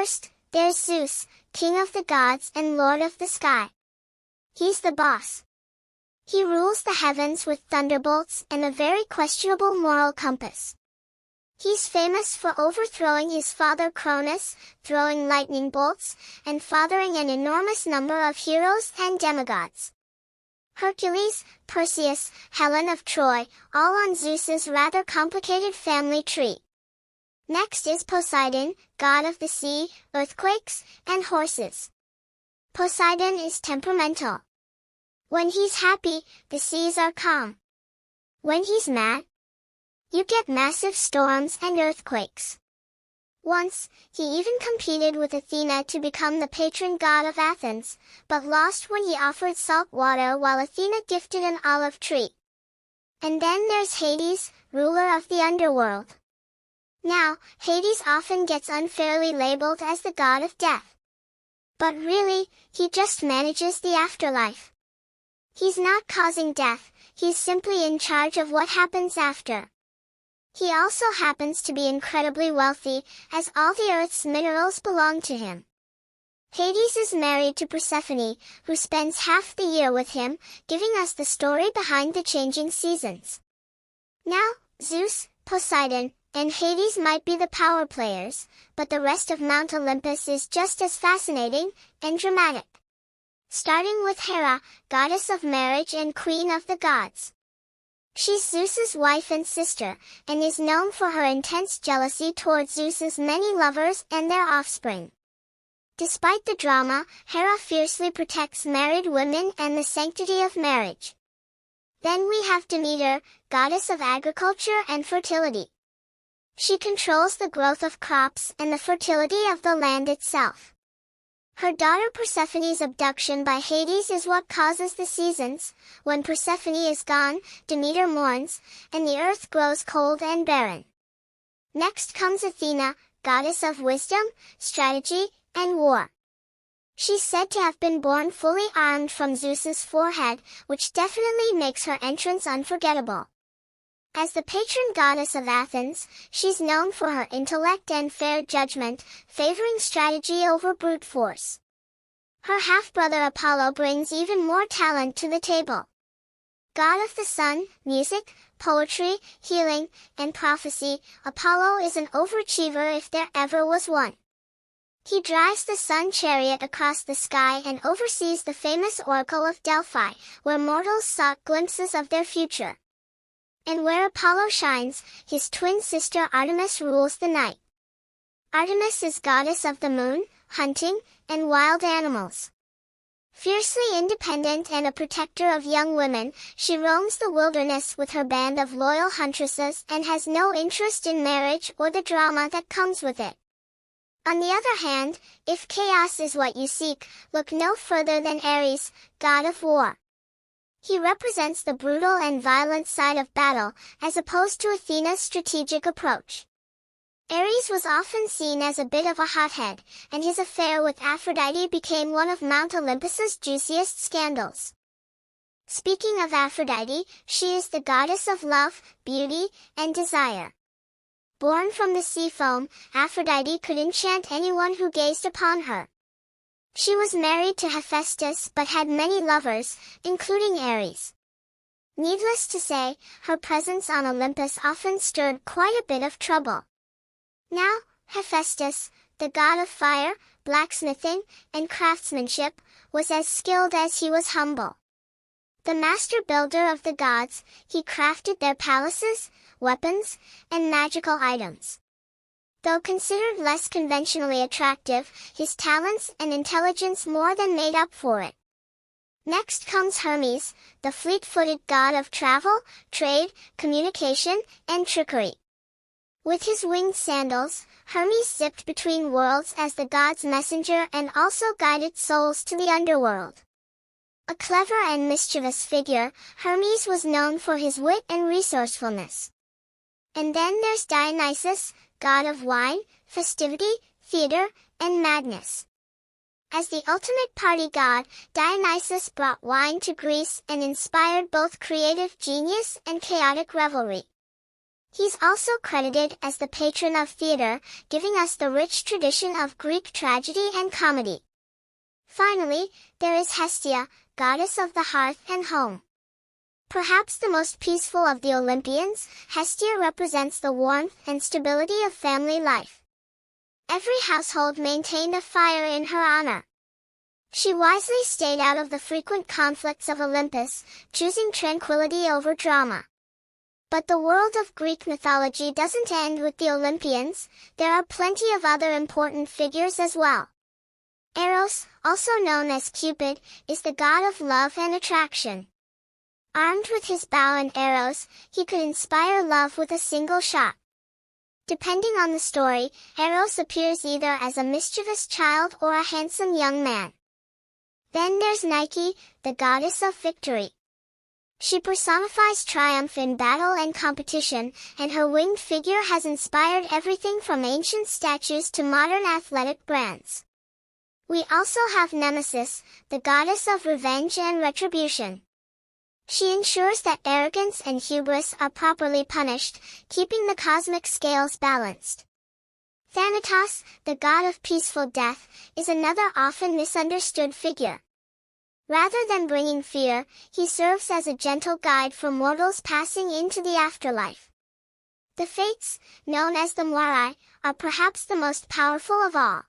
First, there's Zeus, king of the gods and lord of the sky. He's the boss. He rules the heavens with thunderbolts and a very questionable moral compass. He's famous for overthrowing his father Cronus, throwing lightning bolts, and fathering an enormous number of heroes and demigods. Hercules, Perseus, Helen of Troy, all on Zeus's rather complicated family tree. Next is Poseidon, god of the sea, earthquakes, and horses. Poseidon is temperamental. When he's happy, the seas are calm. When he's mad, you get massive storms and earthquakes. Once, he even competed with Athena to become the patron god of Athens, but lost when he offered salt water while Athena gifted an olive tree. And then there's Hades, ruler of the underworld. Now, Hades often gets unfairly labeled as the god of death. But really, he just manages the afterlife. He's not causing death, he's simply in charge of what happens after. He also happens to be incredibly wealthy, as all the Earth's minerals belong to him. Hades is married to Persephone, who spends half the year with him, giving us the story behind the changing seasons. Now, Zeus, Poseidon, and Hades might be the power players, but the rest of Mount Olympus is just as fascinating and dramatic. Starting with Hera, goddess of marriage and queen of the gods. She's Zeus's wife and sister, and is known for her intense jealousy towards Zeus's many lovers and their offspring. Despite the drama, Hera fiercely protects married women and the sanctity of marriage. Then we have Demeter, goddess of agriculture and fertility. She controls the growth of crops and the fertility of the land itself. Her daughter Persephone's abduction by Hades is what causes the seasons. When Persephone is gone, Demeter mourns, and the earth grows cold and barren. Next comes Athena, goddess of wisdom, strategy, and war. She's said to have been born fully armed from Zeus's forehead, which definitely makes her entrance unforgettable. As the patron goddess of Athens, she's known for her intellect and fair judgment, favoring strategy over brute force. Her half-brother Apollo brings even more talent to the table. God of the sun, music, poetry, healing, and prophecy, Apollo is an overachiever if there ever was one. He drives the sun chariot across the sky and oversees the famous Oracle of Delphi, where mortals sought glimpses of their future. And where Apollo shines, his twin sister Artemis rules the night. Artemis is goddess of the moon, hunting, and wild animals. Fiercely independent and a protector of young women, she roams the wilderness with her band of loyal huntresses and has no interest in marriage or the drama that comes with it. On the other hand, if chaos is what you seek, look no further than Ares, god of war. He represents the brutal and violent side of battle, as opposed to Athena's strategic approach. Ares was often seen as a bit of a hothead, and his affair with Aphrodite became one of Mount Olympus's juiciest scandals. Speaking of Aphrodite, she is the goddess of love, beauty, and desire. Born from the sea foam, Aphrodite could enchant anyone who gazed upon her. She was married to Hephaestus but had many lovers, including Ares. Needless to say, her presence on Olympus often stirred quite a bit of trouble. Now, Hephaestus, the god of fire, blacksmithing, and craftsmanship, was as skilled as he was humble. The master builder of the gods, he crafted their palaces, weapons, and magical items. Though considered less conventionally attractive, his talents and intelligence more than made up for it. Next comes Hermes, the fleet-footed god of travel, trade, communication, and trickery. With his winged sandals, Hermes zipped between worlds as the god's messenger and also guided souls to the underworld. A clever and mischievous figure, Hermes was known for his wit and resourcefulness. And then there's Dionysus, god of wine, festivity, theater, and madness. As the ultimate party god, Dionysus brought wine to Greece and inspired both creative genius and chaotic revelry. He's also credited as the patron of theater, giving us the rich tradition of Greek tragedy and comedy. Finally, there is Hestia, goddess of the hearth and home. Perhaps the most peaceful of the Olympians, Hestia represents the warmth and stability of family life. Every household maintained a fire in her honor. She wisely stayed out of the frequent conflicts of Olympus, choosing tranquility over drama. But the world of Greek mythology doesn't end with the Olympians, there are plenty of other important figures as well. Eros, also known as Cupid, is the god of love and attraction. Armed with his bow and arrows, he could inspire love with a single shot. Depending on the story, Eros appears either as a mischievous child or a handsome young man. Then there's Nike, the goddess of victory. She personifies triumph in battle and competition, and her winged figure has inspired everything from ancient statues to modern athletic brands. We also have Nemesis, the goddess of revenge and retribution. She ensures that arrogance and hubris are properly punished, keeping the cosmic scales balanced. Thanatos, the god of peaceful death, is another often misunderstood figure. Rather than bringing fear, he serves as a gentle guide for mortals passing into the afterlife. The Fates, known as the Moirai, are perhaps the most powerful of all.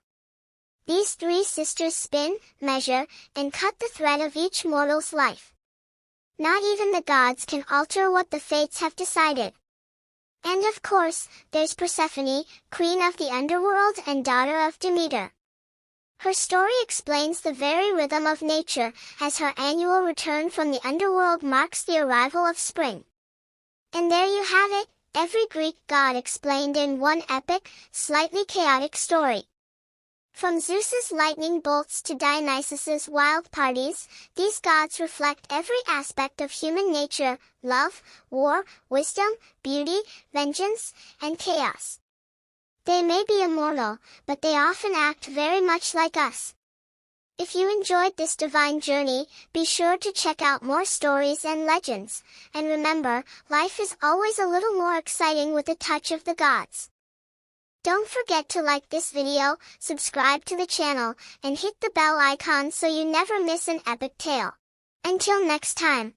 These three sisters spin, measure, and cut the thread of each mortal's life. Not even the gods can alter what the Fates have decided. And of course, there's Persephone, queen of the underworld and daughter of Demeter. Her story explains the very rhythm of nature, as her annual return from the underworld marks the arrival of spring. And there you have it, every Greek god explained in one epic, slightly chaotic story. From Zeus's lightning bolts to Dionysus's wild parties, these gods reflect every aspect of human nature: love, war, wisdom, beauty, vengeance, and chaos. They may be immortal, but they often act very much like us. If you enjoyed this divine journey, be sure to check out more stories and legends, and remember, life is always a little more exciting with a touch of the gods. Don't forget to like this video, subscribe to the channel, and hit the bell icon so you never miss an epic tale. Until next time.